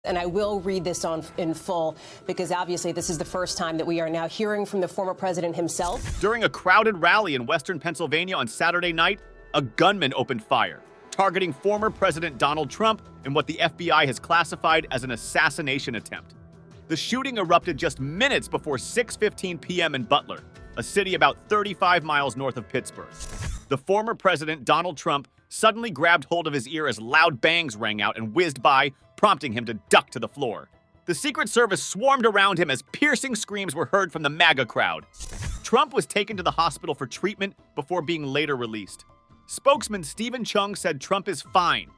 And I will read this in full because obviously this is the first time that we are now hearing from the former president himself. During a crowded rally in western Pennsylvania on Saturday night, a gunman opened fire, targeting former President Donald Trump in what the FBI has classified as an assassination attempt. The shooting erupted just minutes before 6:15 p.m. in Butler, a city about 35 miles north of Pittsburgh. The former president, Donald Trump, suddenly grabbed hold of his ear as loud bangs rang out and whizzed by, prompting him to duck to the floor. The Secret Service swarmed around him as piercing screams were heard from the MAGA crowd. Trump was taken to the hospital for treatment before being later released. Spokesman Stephen Chung said Trump is fine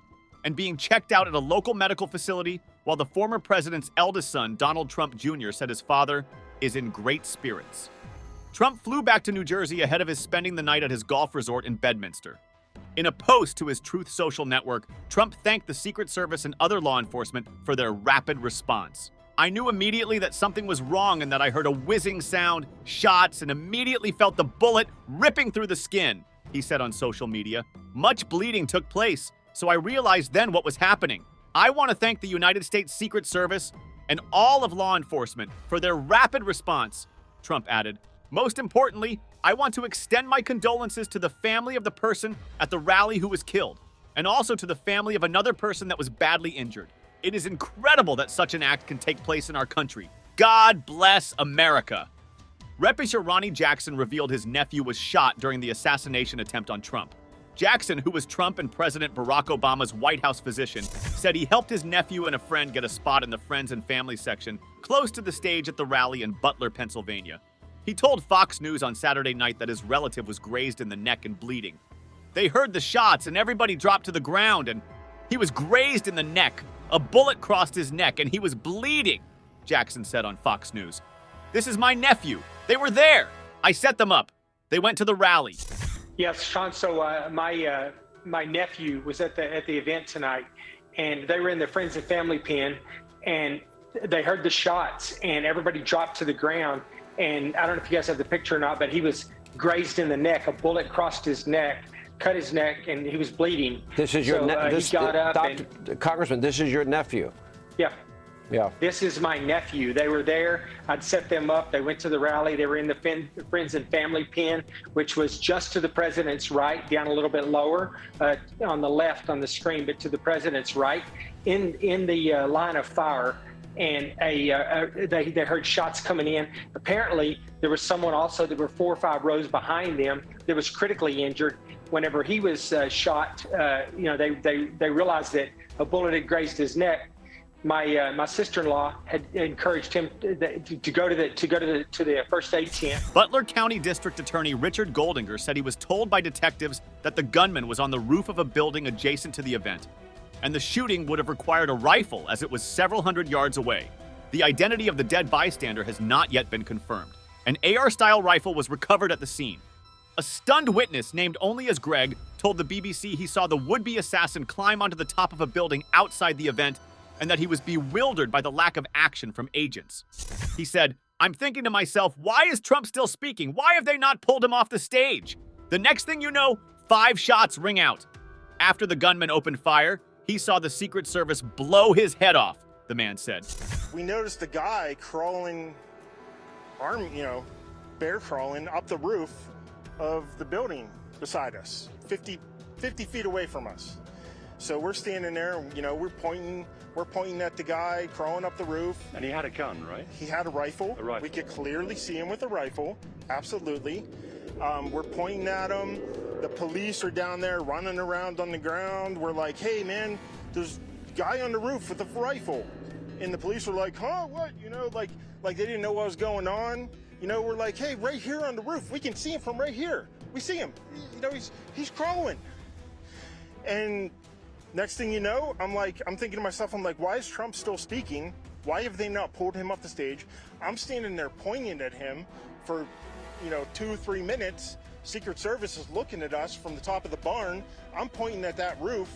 and being checked out at a local medical facility, while the former president's eldest son, Donald Trump Jr., said his father is in great spirits. Trump flew back to New Jersey ahead of his spending the night at his golf resort in Bedminster. In a post to his Truth Social network, Trump thanked the Secret Service and other law enforcement for their rapid response. "I knew immediately that something was wrong and that I heard a whizzing sound, shots, and immediately felt the bullet ripping through the skin," he said on social media. "Much bleeding took place, so I realized then what was happening. I want to thank the United States Secret Service and all of law enforcement for their rapid response," Trump added. "Most importantly, I want to extend my condolences to the family of the person at the rally who was killed, and also to the family of another person that was badly injured. It is incredible that such an act can take place in our country. God bless America." Representative Ronnie Jackson revealed his nephew was shot during the assassination attempt on Trump. Jackson, who was Trump and President Barack Obama's White House physician, said he helped his nephew and a friend get a spot in the friends and family section close to the stage at the rally in Butler, Pennsylvania. He told Fox News on Saturday night that his relative was grazed in the neck and bleeding. "They heard the shots and everybody dropped to the ground and he was grazed in the neck. A bullet crossed his neck and he was bleeding," Jackson said on Fox News. "This is my nephew. They were there. I set them up. They went to the rally." Yes, Sean. So my nephew was at the event tonight, and they were in the friends and family pen, and they heard the shots, and everybody dropped to the ground. And I don't know if you guys have the picture or not, but he was grazed in the neck. A bullet crossed his neck, cut his neck, and he was bleeding. This is your he got up. Congressman, this is your nephew. Yeah. Yeah. This is my nephew. They were there. I'd set them up. They went to the rally. They were in the friends and family pen, which was just to the president's right, down a little bit lower on the left on the screen, but to the president's right in the line of fire. And they heard shots coming in. Apparently, there was someone also that were 4 or 5 rows behind them that was critically injured. Whenever he was shot, they realized that a bullet had grazed his neck. My sister-in-law had encouraged him to go to the first aid tent. Butler County District Attorney Richard Goldinger said he was told by detectives that the gunman was on the roof of a building adjacent to the event, and the shooting would have required a rifle as it was several hundred yards away. The identity of the dead bystander has not yet been confirmed. An AR-style rifle was recovered at the scene. A stunned witness named only as Greg told the BBC he saw the would-be assassin climb onto the top of a building outside the event and that he was bewildered by the lack of action from agents. He said, "I'm thinking to myself, why is Trump still speaking? Why have they not pulled him off the stage? The next thing you know, 5 shots ring out." After the gunman opened fire, he saw the Secret Service blow his head off, the man said. "We noticed a guy crawling, bear crawling up the roof of the building beside us, 50 feet away from us. So we're standing there, we're pointing at the guy crawling up the roof. And he had a gun, right? He had a rifle. A rifle. We could clearly see him with a rifle, absolutely. We're pointing at him. The police are down there running around on the ground. We're like, hey man, there's a guy on the roof with a rifle. And the police were like, huh, what? Like they didn't know what was going on. We're like, hey, right here on the roof, we can see him from right here. We see him, he's crawling. And next thing you know, I'm thinking to myself, why is Trump still speaking? Why have they not pulled him up the stage? I'm standing there pointing at him for, 2-3 minutes. Secret Service is looking at us from the top of the barn. I'm pointing at that roof,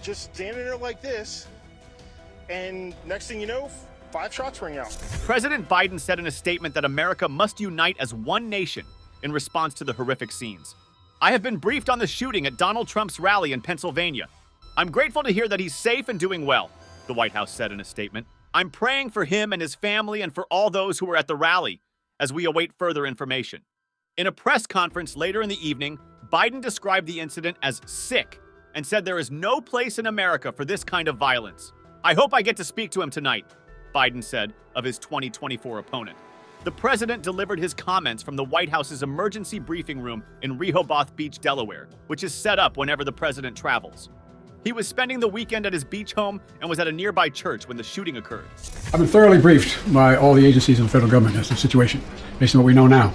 just standing there like this. And next thing you know, 5 shots ring out. President Biden said in a statement that America must unite as one nation in response to the horrific scenes. "I have been briefed on the shooting at Donald Trump's rally in Pennsylvania. I'm grateful to hear that he's safe and doing well," the White House said in a statement. I'm praying for him and his family and for all those who were at the rally as we await further information. In a press conference later in the evening, Biden described the incident as sick and said there is no place in America for this kind of violence. I hope I get to speak to him tonight, Biden said of his 2024 opponent. The president delivered his comments from the White House's emergency briefing room in Rehoboth Beach, Delaware, which is set up whenever the president travels. He was spending the weekend at his beach home and was at a nearby church when the shooting occurred. I've been thoroughly briefed by all the agencies of the federal government as to the situation, based on what we know now.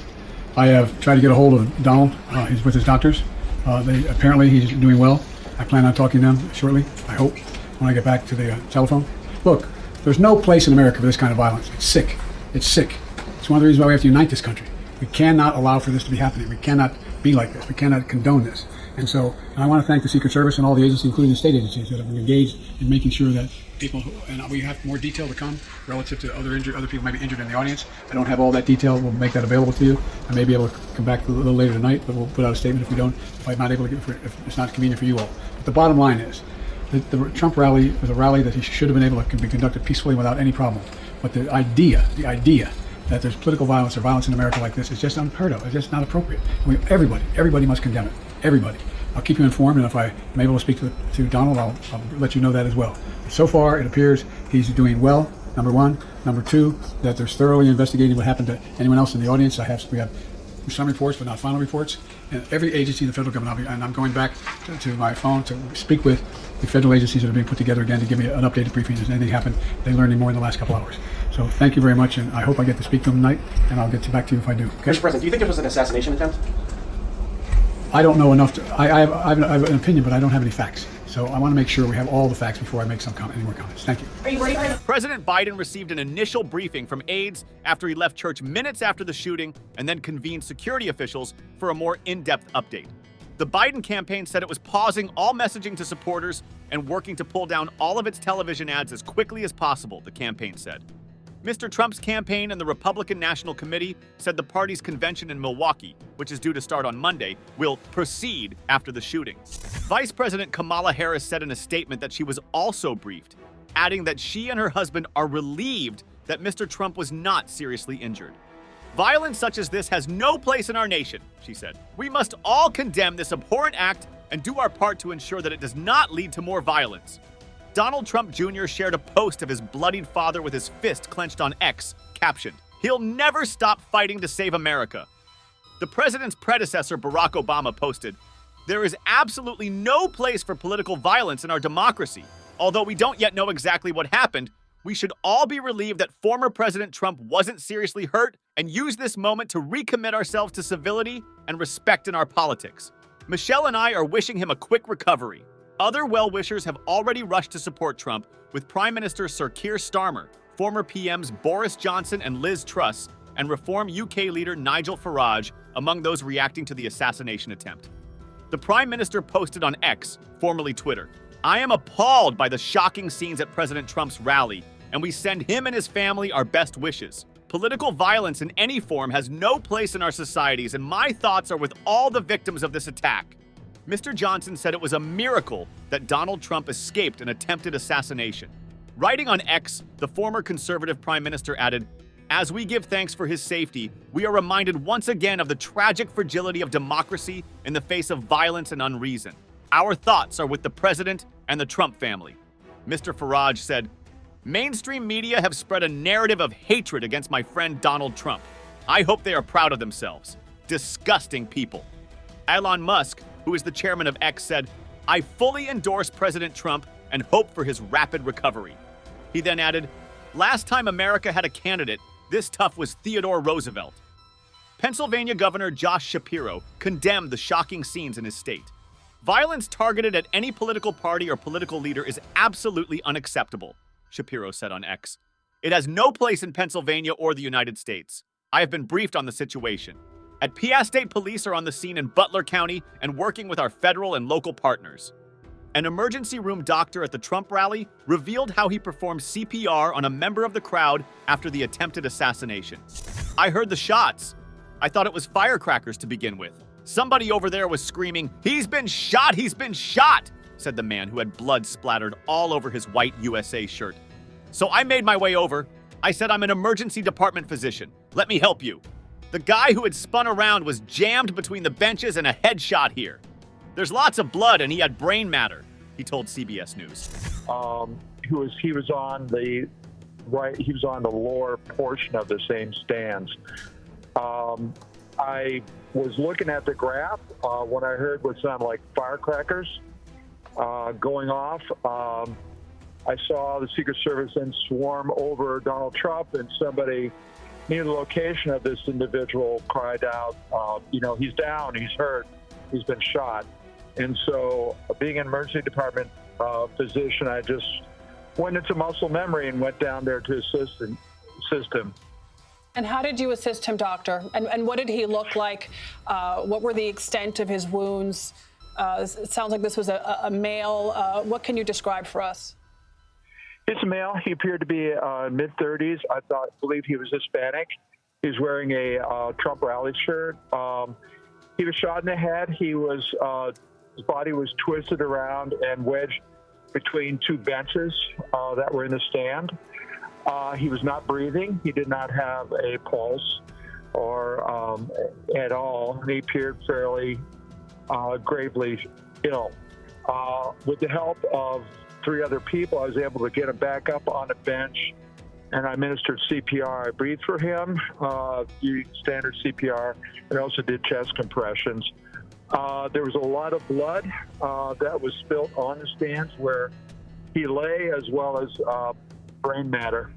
I have tried to get a hold of Donald. He's with his doctors. Apparently he's doing well. I plan on talking to them shortly, I hope, when I get back to the telephone. Look, there's no place in America for this kind of violence. It's sick. It's sick. It's one of the reasons why we have to unite this country. We cannot allow for this to be happening. We cannot be like this. We cannot condone this. And so I want to thank the Secret Service and all the agencies, including the state agencies, that have been engaged in making sure that people, and we have more detail to come relative to other people may be injured in the audience. I don't have all that detail. We'll make that available to you. I may be able to come back a little later tonight, but we'll put out a statement if I'm not able to if it's not convenient for you all. But the bottom line is, the Trump rally was a rally that he should have been able to be conducted peacefully without any problem. But the idea that there's political violence or violence in America like this is just unheard of. It's just not appropriate. Everybody must condemn it. Everybody. I'll keep you informed, and if I'm able to speak to Donald, I'll let you know that as well. So far, it appears he's doing well, number one. Number two, that there's thoroughly investigating what happened to anyone else in the audience. We have some reports, but not final reports. And every agency in the federal government, and I'm going back to my phone to speak with the federal agencies that are being put together again to give me an updated briefing. If anything happened, they learned any more in the last couple hours. So thank you very much, and I hope I get to speak to them tonight, and I'll get back to you if I do. Okay? Mr. President, do you think this was an assassination attempt? I don't know enough to. I have an opinion, but I don't have any facts. So I want to make sure we have all the facts before I make any more comments. Thank you. President Biden received an initial briefing from aides after he left church minutes after the shooting and then convened security officials for a more in-depth update. The Biden campaign said it was pausing all messaging to supporters and working to pull down all of its television ads as quickly as possible, the campaign said. Mr. Trump's campaign and the Republican National Committee said the party's convention in Milwaukee, which is due to start on Monday, will proceed after the shooting. Vice President Kamala Harris said in a statement that she was also briefed, adding that she and her husband are relieved that Mr. Trump was not seriously injured. Violence such as this has no place in our nation, she said. We must all condemn this abhorrent act and do our part to ensure that it does not lead to more violence. Donald Trump Jr. shared a post of his bloodied father with his fist clenched on X, captioned, "He'll never stop fighting to save America." The president's predecessor, Barack Obama, posted, "There is absolutely no place for political violence in our democracy. Although we don't yet know exactly what happened, we should all be relieved that former President Trump wasn't seriously hurt and use this moment to recommit ourselves to civility and respect in our politics. Michelle and I are wishing him a quick recovery." Other well-wishers have already rushed to support Trump, with Prime Minister Sir Keir Starmer, former PMs Boris Johnson and Liz Truss, and Reform UK leader Nigel Farage among those reacting to the assassination attempt. The Prime Minister posted on X, formerly Twitter, "I am appalled by the shocking scenes at President Trump's rally, and we send him and his family our best wishes. Political violence in any form has no place in our societies, and my thoughts are with all the victims of this attack." Mr. Johnson said it was a miracle that Donald Trump escaped an attempted assassination. Writing on X, the former conservative prime minister added, "As we give thanks for his safety, we are reminded once again of the tragic fragility of democracy in the face of violence and unreason. Our thoughts are with the president and the Trump family." Mr. Farage said, "Mainstream media have spread a narrative of hatred against my friend Donald Trump. I hope they are proud of themselves. Disgusting people." Elon Musk, who is the chairman of X, said, "I fully endorse President Trump and hope for his rapid recovery." He then added, "Last time America had a candidate this tough was Theodore Roosevelt." Pennsylvania Governor Josh Shapiro condemned the shocking scenes in his state. "Violence targeted at any political party or political leader is absolutely unacceptable," Shapiro said on X. "It has no place in Pennsylvania or the United States. I have been briefed on the situation. At Piast State Police are on the scene in Butler County and working with our federal and local partners." An emergency room doctor at the Trump rally revealed how he performed CPR on a member of the crowd after the attempted assassination. "I heard the shots. I thought it was firecrackers to begin with. Somebody over there was screaming, 'He's been shot! He's been shot!'" said the man who had blood splattered all over his white USA shirt. So I made my way over. I said, I'm an emergency department physician. Let me help you. The guy who had spun around was jammed between the benches and a headshot here. There's lots of blood and he had brain matter, he told CBS News. He was on the right. He was on the lower portion of the same stands. I was looking at the graph when I heard what sounded like firecrackers going off. I saw the Secret Service then swarm over Donald Trump, and somebody near the location of this individual cried out, he's down, he's hurt, he's been shot. And so, being an emergency department physician, I just went into muscle memory and went down there to assist him. And how did you assist him, doctor? And what did he look like? What were the extent of his wounds? It sounds like this was a male. What can you describe for us? It's a male. He appeared to be mid-30s. I believe he was Hispanic. He was wearing a Trump rally shirt. He was shot in the head. His body was twisted around and wedged between two benches that were in the stand. He was not breathing. He did not have a pulse or at all. He appeared fairly gravely ill. With the help of 3 other people, I was able to get him back up on a bench, and I administered CPR. I breathed for him, standard CPR, and also did chest compressions. There was a lot of blood that was spilt on the stands where he lay, as well as brain matter.